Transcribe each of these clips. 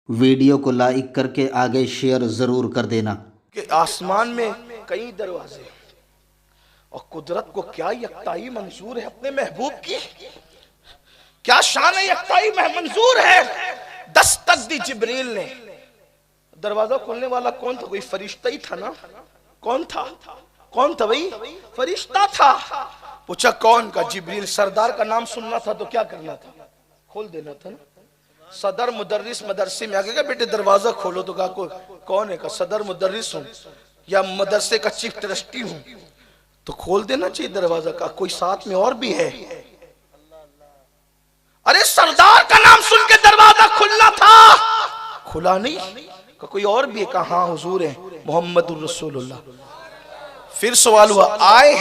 Video को like करके आगे शेयर जरूर कर देना कि आसमान में कई दरवाजे और कुदरत को क्या यकताई मंजूर है अपने महबूब की। क्या शान है, यकताई मंजूर है। दस्तक दी जिब्रील ने। दरवाजा खोलने वाला कौन था? कोई फरिश्ता ही था ना। कौन था? कौन था भाई? फरिश्ता था। पूछा कौन का? जिब्रील। सरदार का नाम सुनना था तो क्या करना था? खोल देना था ना। सदर मुदर्रिस मदरसे में आगे बेटे दरवाजा खोलो तो कहा कौन है? का सदर मुदर्रिस हूँ या मदरसे का चीफ ट्रस्टी हूँ। तो खोल देना चाहिए दरवाजा। का कोई साथ में और भी है? अरे सरदार का नाम सुन के दरवाजा खुलना था, खुला नहीं। का कोई और भी है? कहा हाँ हुजूर है मोहम्मदुर रसूलुल्लाह। फिर सवाल हुआ आए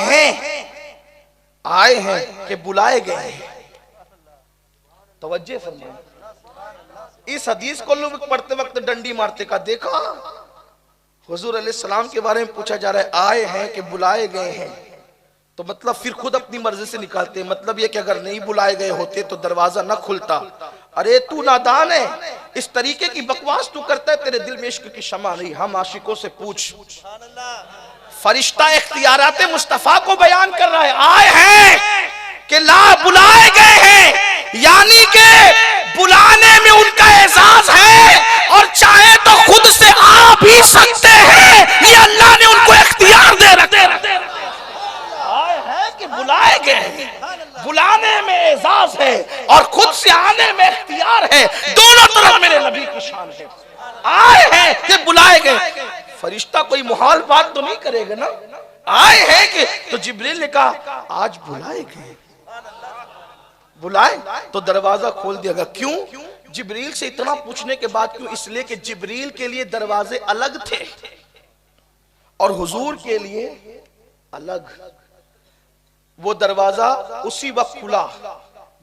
हैं कि बुलाए गए हैं? तवज्जो फरमाएं। इस हदीस को लोग पढ़ते वक्त डंडी मारते का देखा। हुजूर अलैहिस्सलाम के बारे में पूछा जा रहा है आए हैं कि बुलाए गए हैं, तो मतलब फिर खुद अपनी मर्जी से निकालते हैं। मतलब ये कि अगर नहीं बुलाए गए होते तो दरवाजा ना खुलता। अरे तू नादान है, इस तरीके की बकवास तू करता है, तेरे दिल में इश्क की शमा नहीं। हम आशिकों से पूछ। फरिश्ता इख्तियारात मुस्तफा को बयान कर रहा है। आए हैं कि ला बुलाए गए हैं, यानी कि बुलाने में उनका एजाज है और चाहे तो खुद से आ भी सकते हैं। ये अल्लाह ने उनको इख्तियार दे रखे। आए हैं कि बुलाए गए हैं, बुलाने में एजाज है और खुद से आने में इख्तियार है। दोनों तरफ मेरे नबी की शान है। आए हैं कि बुलाए गए। फरिश्ता कोई मुहाल बात तो नहीं करेगा ना। आए हैं कि तो जिब्रील ने कहा आज बुलाए गए। बुलाए तो दरवाजा खोल दिया गया। क्यों? जिब्रील से इतना पूछने के बाद क्यों? इसलिए कि जिब्रील के लिए दरवाजे अलग थे और हुजूर के लिए अलग। वो दरवाजा उसी वक्त खुला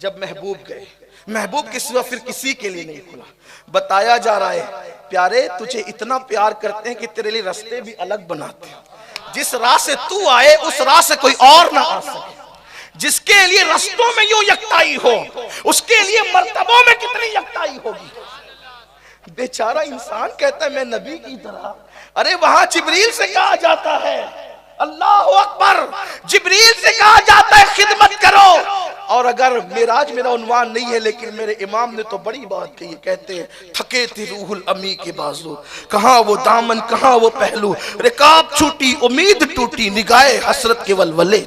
जब महबूब गए। महबूब के सिवा फिर किसी के लिए नहीं खुला। बताया जा रहा है प्यारे तुझे इतना प्यार करते हैं कि तेरे लिए रास्ते भी अलग बनाते हैं। जिस राह से तू आए उस राह से कोई और ना आ सके। जिसके लिए रास्तों में यूं यकताई हो उसके लिए मर्तबों में कितनी यकताई होगी। बेचारा इंसान कहता है मैं नबी की तरह। अरे वहां जिब्रील से कहा जाता है अल्लाह अकबर, जिब्रील से कहा जाता है खिदमत करो। और अगर मेराज मेरा उन्वान नहीं है, लेकिन मेरे इमाम ने तो बड़ी बात कही। कहते हैं थके थे रूहुल अमी के बाजू, कहां वो दामन कहां वो पहलू, रिकाब छूटी उम्मीद टूटी निगाहे हसरत के वलवले।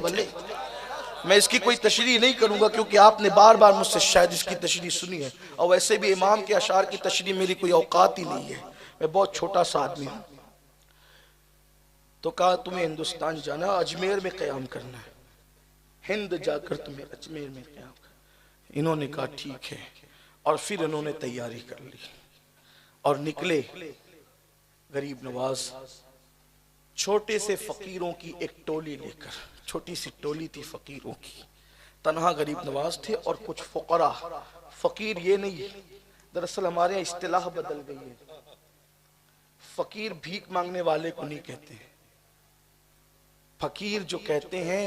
मैं इसकी कोई तशरीह नहीं करूंगा क्योंकि आपने बार बार मुझसे शायद इसकी तशरीह सुनी है, और वैसे भी इमाम के अशार की तशरीह मेरी कोई औकात ही नहीं है। मैं बहुत छोटा सा आदमी हूं। तो कहा तुम्हें हिंदुस्तान जाना, अजमेर में क़याम करना है, हिंद जाकर तुम्हें अजमेर में क़याम करना। इन्होंने कहा ठीक है, और फिर इन्होंने तैयारी कर ली और निकले। गरीब नवाज छोटे से फकीरों की एक टोली लेकर, छोटी सी टोली थी फकीरों की। तन्हा गरीब नवाज थे और कुछ फुकरा। फकीर ये नहीं, दरअसल हमारे यहाँ इस्तिलाह बदल गई है। फकीर भीख मांगने वाले को नहीं कहते हैं। फकीर जो कहते हैं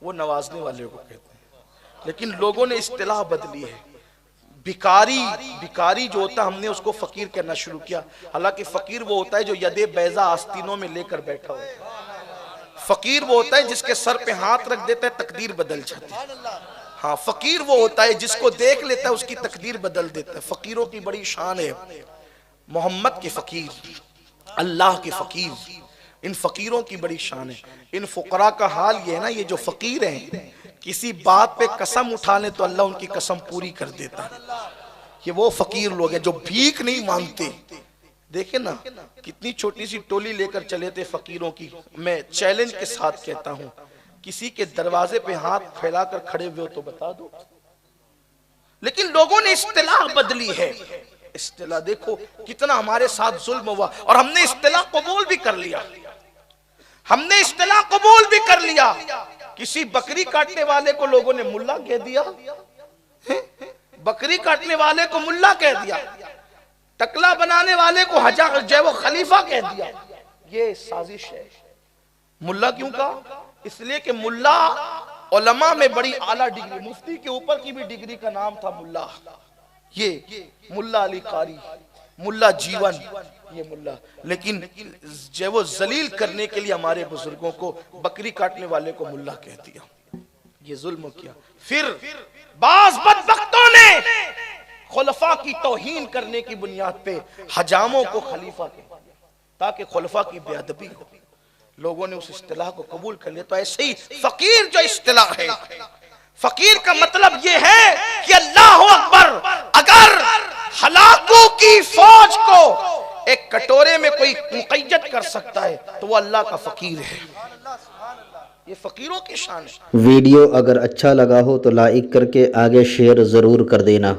वो नवाजने वाले को कहते हैं, लेकिन लोगों ने इस्तिलाह बदली है। भिकारी जो होता है हमने उसको फकीर कहना शुरू किया। हालांकि फकीर वो होता है जो यदे बैजा आस्तीनों में लेकर बैठा हो। फकीर वो होता है जिसके सर पे हाथ रख देता है तकदीर बदल जाती है। हाँ, फकीर वो होता है जिसको देख लेता है उसकी तकदीर बदल देता है। फकीरों की बड़ी शान है। मोहम्मद के फकीर, अल्लाह के फकीर, इन फकीरों की बड़ी शान है। इन फुकरा का हाल ये है ना, ये जो फकीर हैं किसी बात पे कसम उठा ले तो अल्लाह उनकी कसम पूरी कर देता है। ये वो फकीर लोग हैं जो भीख नहीं मांगते। देखे ना कितनी छोटी सी टोली लेकर चले थे फकीरों की। मैं चैलेंज के साथ कहता हूं, किसी के दरवाजे पे हाथ फैलाकर खड़े हुए हो तो बता दो। लेकिन लोगों ने इस्तिलाह बदली है। इस्तिलाह देखो कितना हमारे साथ जुल्म हुआ, और हमने इस्तिलाह कबूल भी कर लिया। हमने इस्तिलाह कबूल भी कर लिया। किसी बकरी काटने वाले को लोगों ने मुल्ला कह दिया। बकरी काटने वाले को मुल्ला कह दिया। टकला बनाने वाले को हजार जय वो खलीफा कह दिया। ये साजिश है। मुल्ला क्यों कहा? इसलिए कि मुल्ला उलमा में बड़ी आला डिग्री, मुफ्ती के ऊपर की भी डिग्री का नाम था मुल्ला। ये मुल्ला अली कारी, मुल्ला जीवन, ये मुल्ला, लेकिन जो वो जलील करने के लिए हमारे बुजुर्गों को बकरी काटने वाले को मुल्ला कह दिया, ये जुल्म किया। फिर बाज बदबख्तों ने खुलफा की तौहीन करने की बुनियाद पे हजामों को खलीफा कह दिया ताकि खुलफा की बेअदबी हो। लोगों ने उस इस्तिलाह को कबूल कर लिया। तो ऐसे ही फकीर जो इस्तिलाह है, फकीर का मतलब यह है कि अल्लाह अकबर, अगर हलाकू की फौज को एक कटोरे में कोई मुक़य्यद कर सकता है तो वो अल्लाह का फकीर है। ये फकीरों की शान है। वीडियो अगर अच्छा लगा हो तो लाइक करके आगे शेयर ज़रूर कर देना।